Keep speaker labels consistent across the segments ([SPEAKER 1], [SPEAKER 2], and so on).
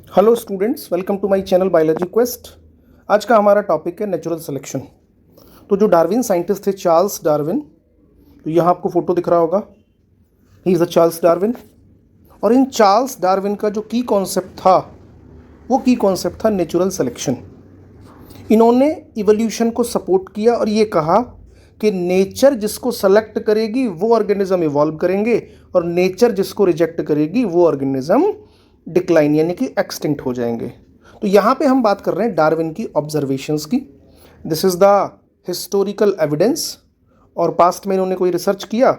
[SPEAKER 1] Hello students, welcome to my channel biology quest. आज का हमारा टॉपिक है नेचुरल सिलेक्शन। तो जो डार्विन साइंटिस्ट थे चार्ल्स डार्विन, तो यहाँ आपको फोटो दिख रहा होगा, he is the Charles Darwin. और इन चार्ल्स डार्विन का जो की कॉन्सेप्ट था, वो की कॉन्सेप्ट था नेचुरल सिलेक्शन। इन्होंने इवोल्यूशन को सपोर्ट किया और ये कहा कि नेचर जिसको सेलेक्ट करेगी वो ऑर्गेनिज्म इवॉल्व करेंगे, और नेचर जिसको रिजेक्ट करेगी वो ऑर्गेनिज्म डिक्लाइन यानी कि एक्सटिंक्ट हो जाएंगे। तो यहाँ पे हम बात कर रहे हैं डार्विन की ऑब्जर्वेशंस की। This is the historical evidence. और पास्ट में इन्होंने कोई रिसर्च किया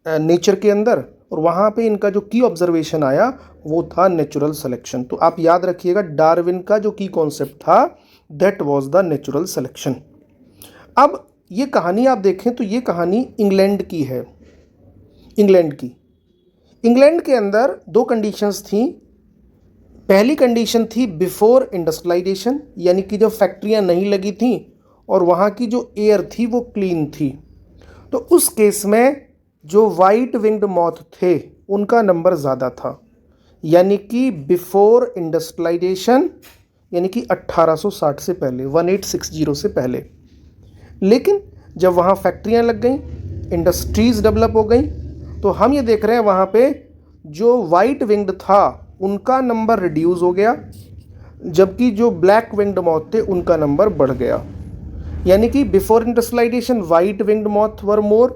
[SPEAKER 1] नेचर के अंदर, और वहाँ पे इनका जो की ऑब्जर्वेशन आया वो था नेचुरल सिलेक्शन। तो आप याद रखिएगा, डार्विन का जो की कॉन्सेप्ट था that was the natural selection. अब ये कहानी आप देखें तो ये कहानी इंग्लैंड की है। इंग्लैंड के अंदर दो कंडीशंस थी। पहली कंडीशन थी बिफोर इंडस्ट्रियलाइजेशन, यानी कि जब फैक्ट्रियां नहीं लगी थी और वहाँ की जो एयर थी वो क्लीन थी। तो उस केस में जो वाइट विंग्ड मॉथ थे उनका नंबर ज़्यादा था, यानी कि बिफोर इंडस्ट्रियलाइजेशन, यानी कि 1860 से पहले, 1860 से पहले। लेकिन जब वहाँ फैक्ट्रियाँ लग गई, इंडस्ट्रीज़ डेवलप हो गई, तो हम ये देख रहे हैं वहाँ पे जो वाइट विंग्ड था उनका नंबर रिड्यूस हो गया, जबकि जो ब्लैक विंग्ड मॉथ थे उनका नंबर बढ़ गया। यानी कि before industrialisation white winged moth were more,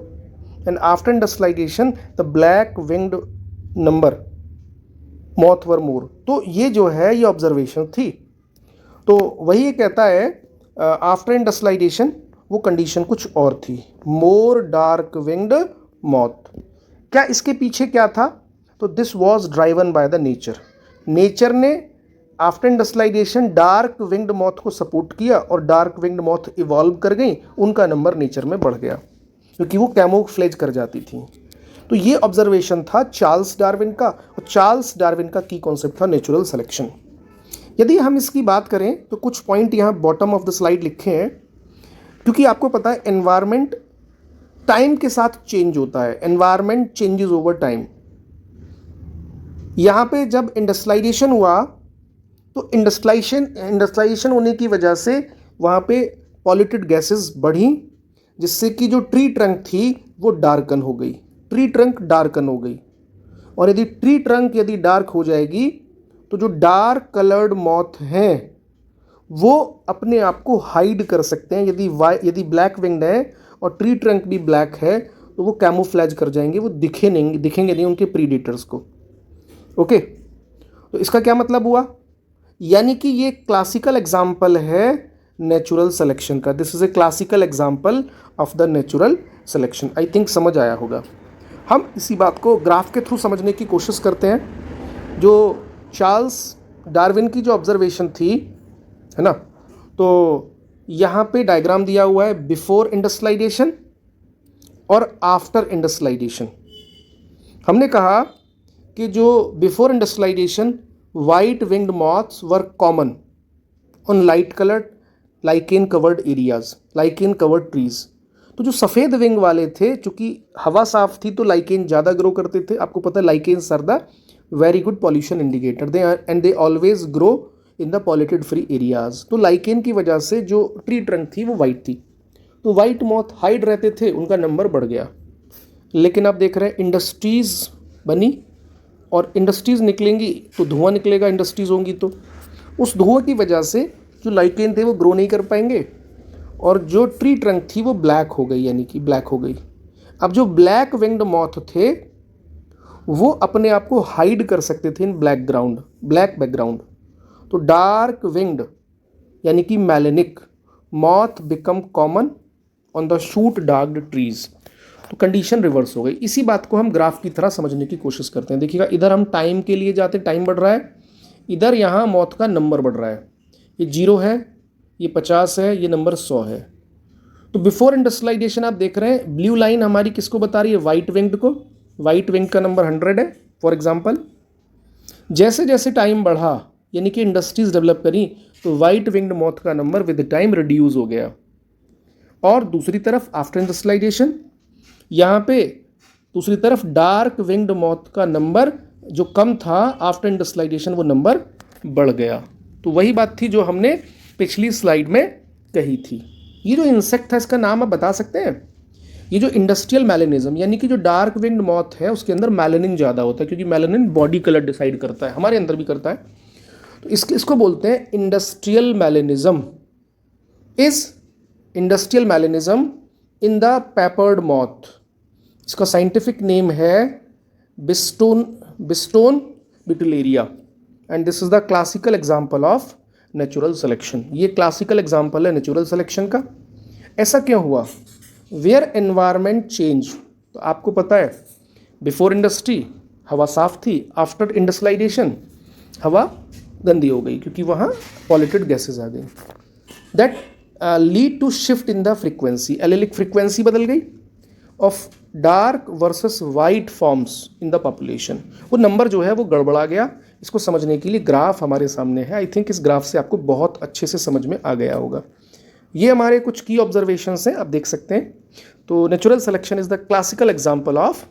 [SPEAKER 1] and after industrialisation the black winged number moth were more. तो ये जो है ये ऑब्जर्वेशन थी। तो वही ये कहता है आफ्टर इंडस्ट्रियलाइजेशन वो कंडीशन कुछ और थी, मोर डार्क विंग्ड मॉथ। क्या इसके पीछे क्या था? तो this was driven by the nature ने after industrialisation dark winged moth को सपोर्ट किया और डार्क विंग्ड मॉथ इवॉल्व कर गई, उनका नंबर नेचर में बढ़ गया क्योंकि वो कैमोफ्लेज कर जाती थी। तो ये ऑब्जर्वेशन था चार्ल्स डार्विन का, और चार्ल्स डार्विन का की कॉन्सेप्ट था नेचुरल सिलेक्शन। यदि हम इसकी बात करें तो कुछ पॉइंट यहाँ बॉटम ऑफ द स्लाइड लिखे हैं, क्योंकि आपको पता है एनवायरनमेंट टाइम के साथ चेंज होता है, एनवायरनमेंट चेंजेस ओवर टाइम। यहाँ पे जब इंडस्ट्रियलाइजेशन हुआ तो इंडस्ट्रियलाइजेशन होने की वजह से वहाँ पे पॉल्यूटेड गैसेस बढ़ी, जिससे कि जो ट्री ट्रंक थी वो डार्कन हो गई, और यदि ट्री ट्रंक यदि डार्क हो जाएगी तो जो डार्क कलर्ड मॉथ हैं वो अपने आप को हाइड कर सकते हैं। यदि ब्लैक विंग्ड है और ट्री ट्रंक भी ब्लैक है तो वो कैमोफ्लेज कर जाएंगे, वो दिखेंगे नहीं उनके प्रीडेटर्स को। ओके, तो इसका क्या मतलब हुआ? यानी कि ये क्लासिकल एग्जाम्पल है नेचुरल सिलेक्शन का। This is a classical example of the natural selection. I think समझ आया होगा। हम इसी बात को ग्राफ के थ्रू समझने की कोशिश करते हैं। जो चार्ल्स डार्विन की जो ऑब्जर्वेशन थी, है ना, तो यहाँ पे डायग्राम दिया हुआ है बिफोर इंडस्ट्रियलाइजेशन और आफ्टर इंडस्ट्रियलाइजेशन। हमने कहा कि जो before industrialisation white winged moths were common on light coloured lichen covered areas, lichen covered trees. तो जो सफ़ेद विंग वाले थे, चूँकि हवा साफ थी तो लाइकेन ज़्यादा ग्रो करते थे। आपको पता है lichens are the very good pollution indicator, they always grow in the polluted free areas. तो लाइकेन की वजह से जो ट्री ट्रंक थी वो वाइट थी, तो वाइट मॉथ हाइड रहते थे, उनका नंबर बढ़ गया। लेकिन आप देख रहे हैं इंडस्ट्रीज़ बनी, और इंडस्ट्रीज़ निकलेंगी तो धुआं निकलेगा, इंडस्ट्रीज़ होंगी तो उस धुआं की वजह से जो लाइकेन थे वो ग्रो नहीं कर पाएंगे, और जो ट्री ट्रंक थी वो ब्लैक हो गई, यानी कि ब्लैक हो गई। अब जो ब्लैक विंग्ड मॉथ थे वो अपने आप को हाइड कर सकते थे इन ब्लैक बैकग्राउंड। तो डार्क विंग्ड यानी कि melanic moth become common on the soot darked trees. तो कंडीशन रिवर्स हो गई। इसी बात को हम ग्राफ की तरह समझने की कोशिश करते हैं। देखिएगा, इधर हम टाइम के लिए जाते, टाइम बढ़ रहा है, इधर यहाँ मौत का नंबर बढ़ रहा है। ये 0 है, ये 50 है, ये नंबर 100 है। तो बिफोर इंडस्ट्रियलाइजेशन आप देख रहे हैं ब्लू लाइन हमारी किसको बता रही है? वाइट विंग्ड को। वाइट विंग का नंबर 100 है फॉर एग्जाम्पल। जैसे जैसे टाइम बढ़ा, यानी कि इंडस्ट्रीज डेवलप करी, तो वाइट विंग्ड मॉथ का नंबर विद टाइम रिड्यूस हो गया। और दूसरी तरफ आफ्टर इंडस्ट्रियलाइजेशन, यहाँ पे दूसरी तरफ डार्क विंग्ड मॉथ का नंबर जो कम था आफ्टर इंडस्ट्रियलाइजेशन वो नंबर बढ़ गया। तो वही बात थी जो हमने पिछली स्लाइड में कही थी। ये जो इंसेक्ट था इसका नाम आप बता सकते हैं? ये जो इंडस्ट्रियल मेलेनिज्म यानी कि जो डार्क विंग्ड मॉथ है उसके अंदर मेलेनिन ज़्यादा होता है, क्योंकि मेलेनिन बॉडी कलर डिसाइड करता है, हमारे अंदर भी करता है। तो इसको बोलते हैं industrial melanism. Is industrial melanism in the peppered moth. इसका साइंटिफिक नेम है Biston betularia and this is the classical example of natural selection. ये क्लासिकल एग्जाम्पल है नेचुरल सिलेक्शन का। ऐसा क्यों हुआ? Where environment change. तो आपको पता है बिफोर इंडस्ट्री हवा साफ थी, आफ्टर इंडस्ट्रियलाइजेशन हवा गंदी हो गई क्योंकि वहाँ पॉल्यूटेड गैसेज आ गई। That lead to shift in the frequency, allelic frequency बदल गई of dark versus white forms in the population. वो नंबर जो है वो गड़बड़ा गया। इसको समझने के लिए ग्राफ हमारे सामने है। आई थिंक इस ग्राफ से आपको बहुत अच्छे से समझ में आ गया होगा। ये हमारे कुछ की ऑब्जर्वेशंस हैं, आप देख सकते हैं। तो natural selection is the classical example of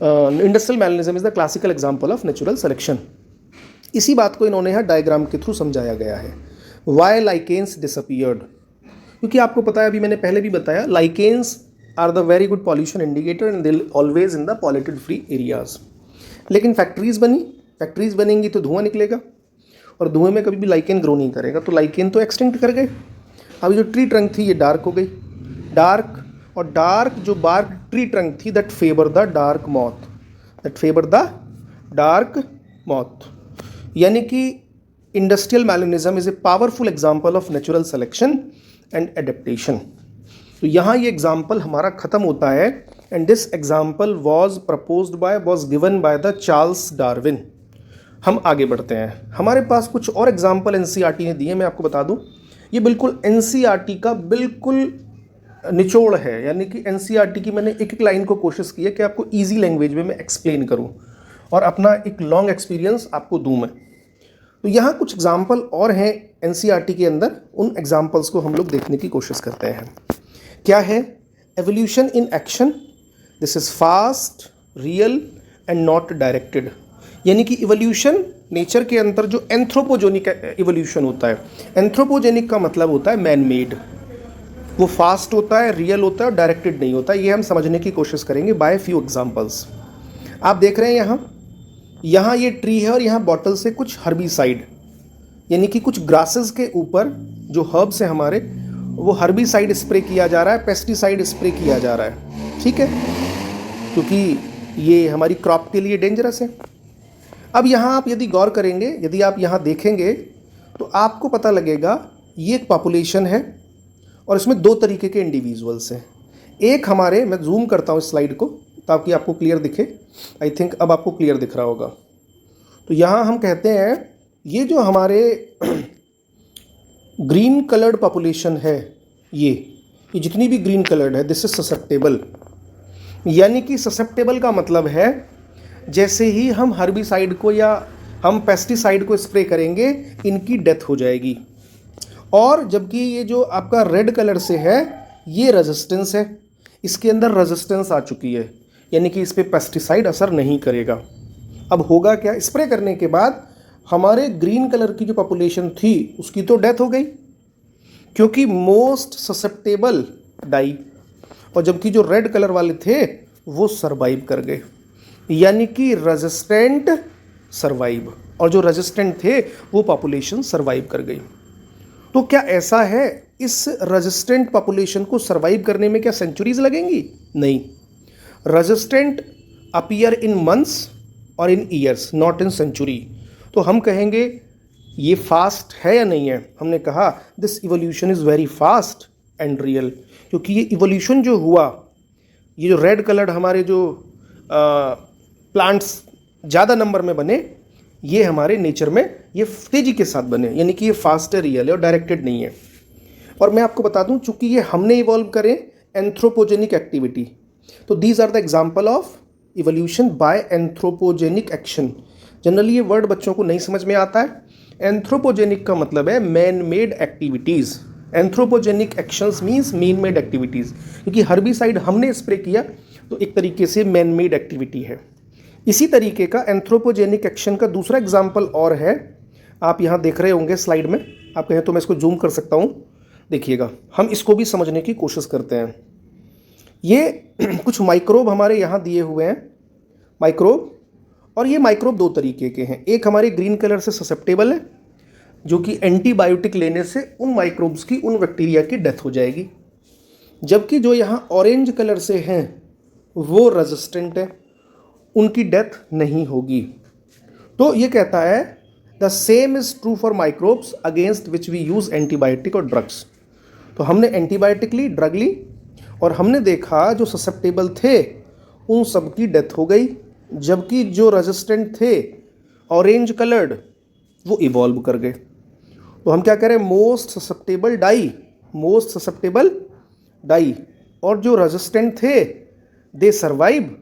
[SPEAKER 1] industrial melanism is the classical example of natural selection. इसी बात को इन्होंने यहाँ डायग्राम के थ्रू समझाया गया है। वाई लाइकेन्स डिसअपियर्ड, क्योंकि आपको पता है, अभी मैंने पहले भी बताया, lichens are the very good pollution indicator and they always in the polluted free areas. लेकिन फैक्ट्रीज बनेंगी तो धुआं निकलेगा और धुएं में कभी भी लाइकेन ग्रो नहीं करेगा, तो लाइकेन तो एक्सटिंक्ट कर गए। अभी जो ट्री ट्रंक थी ये डार्क हो गई, डार्क, और डार्क जो बार्क ट्री ट्रंक थी that favour the dark moth, यानी कि industrial melanism is a powerful example of natural selection and adaptation. तो यहाँ ये एग्जाम्पल हमारा खत्म होता है and this example was given by the Charles Darwin. हम आगे बढ़ते हैं। हमारे पास कुछ और एग्जाम्पल एनसीईआरटी ने दिए, मैं आपको बता दूं। ये बिल्कुल एनसीईआरटी का बिल्कुल निचोड़ है, यानी कि एनसीईआरटी की मैंने एक एक लाइन को कोशिश की है कि आपको इजी लैंग्वेज में मैं एक्सप्लेन करूं और अपना एक लॉन्ग एक्सपीरियंस आपको दूं मैं। तो यहाँ कुछ एग्जाम्पल और हैं एनसीईआरटी के अंदर, उन एग्जाम्पल्स को हम लोग देखने की कोशिश करते हैं। क्या है? Evolution in action, this is fast, real and not directed. यानी कि इवोल्यूशन नेचर के अंदर जो एंथ्रोपोजेनिक इवोल्यूशन होता है, एंथ्रोपोजेनिक का मतलब होता है मैन मेड, वो फास्ट होता है, रियल होता है और डायरेक्टेड नहीं होता। ये हम समझने की कोशिश करेंगे बाय फ्यू एग्जांपल्स। आप देख रहे हैं यहाँ ये ट्री है और यहाँ बॉटल से कुछ हर्बिसाइड, यानी कि कुछ ग्रासेस के ऊपर जो हर्ब्स हैं हमारे, वो हर्बिसाइड स्प्रे किया जा रहा है, पेस्टिसाइड स्प्रे किया जा रहा है, ठीक है, क्योंकि ये हमारी क्रॉप के लिए डेंजरस है। अब यहाँ आप यदि गौर करेंगे, यदि आप यहाँ देखेंगे तो आपको पता लगेगा ये एक पॉपुलेशन है और इसमें दो तरीके के इंडिविजुअल्स हैं। एक हमारे, मैं जूम करता हूँ इस स्लाइड को ताकि आपको क्लियर दिखे। आई थिंक अब आपको क्लियर दिख रहा होगा। तो यहाँ हम कहते हैं ये जो हमारे ग्रीन कलर्ड पॉपुलेशन है, ये जितनी भी ग्रीन कलर्ड है, दिस इज ससेप्टेबल। यानी कि ससेप्टेबल का मतलब है जैसे ही हम हर्बिसाइड को या हम पेस्टिसाइड को स्प्रे करेंगे इनकी डेथ हो जाएगी। और जबकि ये जो आपका रेड कलर से है ये रेजिस्टेंस है, इसके अंदर रेजिस्टेंस आ चुकी है, यानी कि इस पर पेस्टिसाइड असर नहीं करेगा। अब होगा क्या? स्प्रे करने के बाद हमारे ग्रीन कलर की जो पॉपुलेशन थी उसकी तो डेथ हो गई, क्योंकि मोस्ट ससेप्टेबल डाई, और जबकि जो रेड कलर वाले थे वो सरवाइव कर गए, यानी कि रेजिस्टेंट सरवाइव, और जो रेजिस्टेंट थे वो पॉपुलेशन सरवाइव कर गई। तो क्या ऐसा है इस रेजिस्टेंट पॉपुलेशन को सरवाइव करने में क्या सेंचुरीज लगेंगी? नहीं, रेजिस्टेंट अपीयर इन मंथ्स और in years, not in century. तो हम कहेंगे ये फास्ट है या नहीं है? हमने कहा this evolution is very fast and real, क्योंकि ये इवोल्यूशन जो हुआ, ये जो रेड कलर्ड हमारे जो प्लांट्स ज़्यादा नंबर में बने, ये हमारे नेचर में ये तेज़ी के साथ बने, यानी कि ये फास्ट है, रियल है और डायरेक्टेड नहीं है। और मैं आपको बता दूं, चूंकि ये हमने इवॉल्व करें एंथ्रोपोजेनिक एक्टिविटी, तो these are the example of evolution by anthropogenic action. Generally ये वर्ड बच्चों को नहीं समझ में आता है। एंथ्रोपोजेनिक का मतलब है man made activities, anthropogenic actions means man made activities, क्योंकि हर्बिसाइड हमने स्प्रे किया तो एक तरीके से मैन मेड एक्टिविटी है। इसी तरीके का एंथ्रोपोजेनिक एक्शन का दूसरा एग्जाम्पल और है आप यहाँ देख रहे होंगे स्लाइड में, आप कहें तो मैं इसको जूम कर सकता हूँ, देखिएगा। हम इसको भी समझने की कोशिश करते हैं। ये कुछ माइक्रोब हमारे यहाँ दिए हुए हैं, माइक्रोब, और ये माइक्रोब दो तरीके के हैं। एक हमारे ग्रीन कलर से ससेप्टेबल है, जो कि एंटीबायोटिक लेने से उन माइक्रोब्स की, उन बैक्टीरिया की डेथ हो जाएगी, जबकि जो यहाँ ऑरेंज कलर से हैं वो रेजिस्टेंट है, उनकी डेथ नहीं होगी। तो ये कहता है the same is true for microbes against which we use antibiotic और ड्रग्स। तो हमने एंटीबायोटिक ली, ड्रग ली, और हमने देखा जो ससेप्टेबल थे उन सब की डेथ हो गई, जबकि जो रेजिस्टेंट थे ऑरेंज कलर्ड वो इवॉल्व कर गए। तो हम क्या करें, most susceptible die, most susceptible die, और जो रेजिस्टेंट थे दे सर्वाइव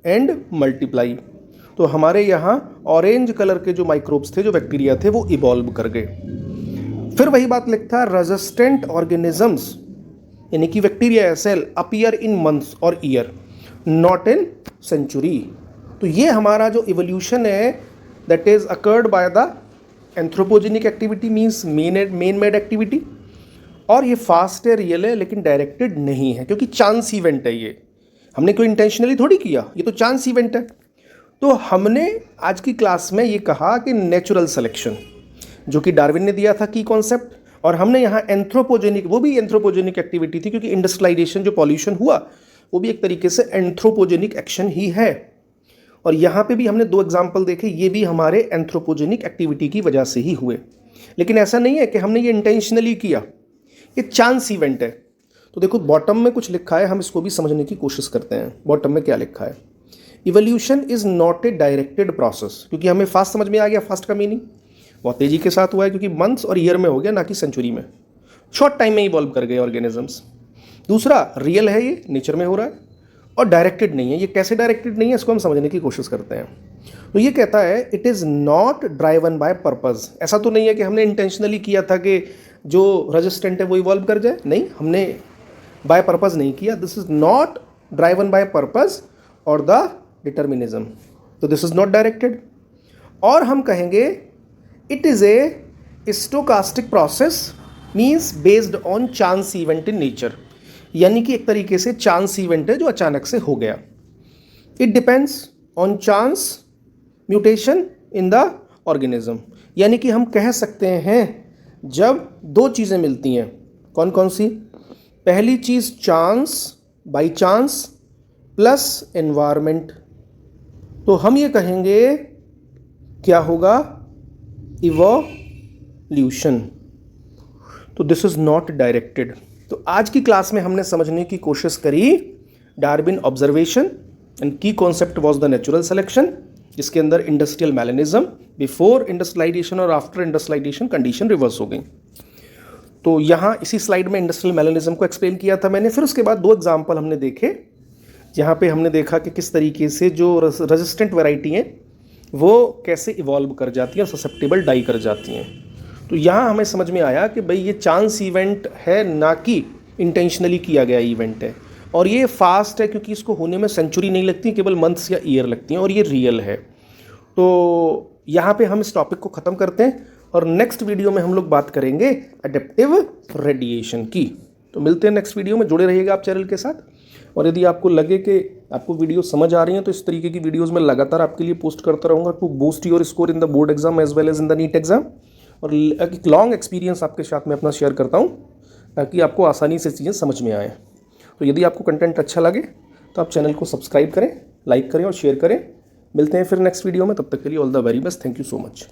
[SPEAKER 1] एंड मल्टीप्लाई। तो हमारे यहाँ ऑरेंज कलर के जो माइक्रोब्स थे, जो बैक्टीरिया थे, वो इवॉल्व कर गए। फिर वही बात लिखता है, रेजिस्टेंट ऑर्गेनिजम्स यानी कि बैक्टीरिया या सेल अपीयर इन मंथ्स और ईयर, नॉट इन सेंचुरी। तो ये हमारा जो इवोल्यूशन है that is occurred by the anthropogenic activity, means main made activity, और ये फास्ट है, रियल है, लेकिन डायरेक्टेड नहीं है, क्योंकि चांस इवेंट है। ये हमने कोई इंटेंशनली थोड़ी किया, ये तो चांस इवेंट है। तो हमने आज की क्लास में ये कहा कि नेचुरल सिलेक्शन, जो कि डार्विन ने दिया था की कॉन्सेप्ट, और हमने यहाँ एंथ्रोपोजेनिक, वो भी एंथ्रोपोजेनिक एक्टिविटी थी, क्योंकि इंडस्ट्रियलाइजेशन, जो पॉल्यूशन हुआ, वो भी एक तरीके से एंथ्रोपोजेनिक एक्शन ही है। और यहाँ पे भी हमने दो एग्जाम्पल देखे, ये भी हमारे एंथ्रोपोजेनिक एक्टिविटी की वजह से ही हुए। लेकिन ऐसा नहीं है कि हमने ये इंटेंशनली किया, ये चांस इवेंट है। तो देखो बॉटम में कुछ लिखा है, हम इसको भी समझने की कोशिश करते हैं। बॉटम में क्या लिखा है, evolution is not a directed process, क्योंकि हमें फास्ट समझ में आ गया, फास्ट का मीनिंग बहुत तेजी के साथ हुआ है, क्योंकि मंथ्स और ईयर में हो गया, ना कि सेंचुरी में, शॉर्ट टाइम में इवॉल्व कर गए ऑर्गेनिजम्स। दूसरा, रियल है, ये नेचर में हो रहा है, और डायरेक्टेड नहीं है। ये कैसे डायरेक्टेड नहीं है, इसको हम समझने की कोशिश करते हैं। तो ये कहता है it is not driven by purpose. ऐसा तो नहीं है कि हमने इंटेंशनली किया था कि जो रेजिस्टेंट है वो इवॉल्व कर जाए, नहीं, हमने बाय पर्पज़ नहीं किया। This is not driven by purpose और द डिटर्मिनिज्म, तो दिस इज नॉट डायरेक्टेड। और हम कहेंगे it is a stochastic process, means based on chance event in nature, यानी कि एक तरीके से चांस इवेंट है जो अचानक से हो गया। It depends on chance mutation in the organism, यानी कि हम कह सकते हैं जब दो चीज़ें मिलती हैं, कौन कौन सी, पहली चीज़ chance, by chance plus environment, तो हम ये कहेंगे क्या होगा, इवोल्यूशन। तो दिस इज नॉट डायरेक्टेड। तो आज की क्लास में हमने समझने की कोशिश करी डार्विन ऑब्जर्वेशन, एंड की concept was the natural selection, जिसके अंदर इंडस्ट्रियल मैलिनिज्म, बिफोर इंडस्ट्रियलाइजेशन और आफ्टर इंडस्ट्रियलाइजेशन कंडीशन रिवर्स हो गई। तो यहाँ इसी स्लाइड में इंडस्ट्रियल मैलिनिज्म को एक्सप्लेन किया था मैंने। फिर उसके बाद दो एग्जाम्पल हमने देखे, जहाँ पे हमने देखा कि किस तरीके से जो रेजिस्टेंट वैरायटी हैं वो कैसे इवॉल्व कर जाती हैं और ससेप्टेबल डाई कर जाती हैं। तो यहाँ हमें समझ में आया कि भाई ये चांस इवेंट है, ना कि इंटेंशनली किया गया इवेंट है, और ये फास्ट है क्योंकि इसको होने में सेंचुरी नहीं लगती, केवल मंथ्स या ईयर लगती हैं, और ये रियल है। तो यहाँ पे हम इस टॉपिक को ख़त्म करते हैं, और नेक्स्ट वीडियो में हम लोग बात करेंगे एडेप्टिव रेडिएशन की। तो मिलते हैं नेक्स्ट वीडियो में, जुड़े रहिएगा आप चैनल के साथ। और यदि आपको लगे कि आपको वीडियो समझ आ रही हैं तो इस तरीके की वीडियोस मैं लगातार आपके लिए पोस्ट करता रहूँगा to boost your score in the board exam as well as in the NEET exam. और एक लॉन्ग एक्सपीरियंस आपके साथ में अपना शेयर करता हूँ ताकि आपको आसानी से चीज़ें समझ में आएँ। तो यदि आपको कंटेंट अच्छा लगे तो आप चैनल को सब्सक्राइब करें, लाइक करें और शेयर करें। मिलते हैं फिर नेक्स्ट वीडियो में, तब तक के लिए all the very best. Thank you so much.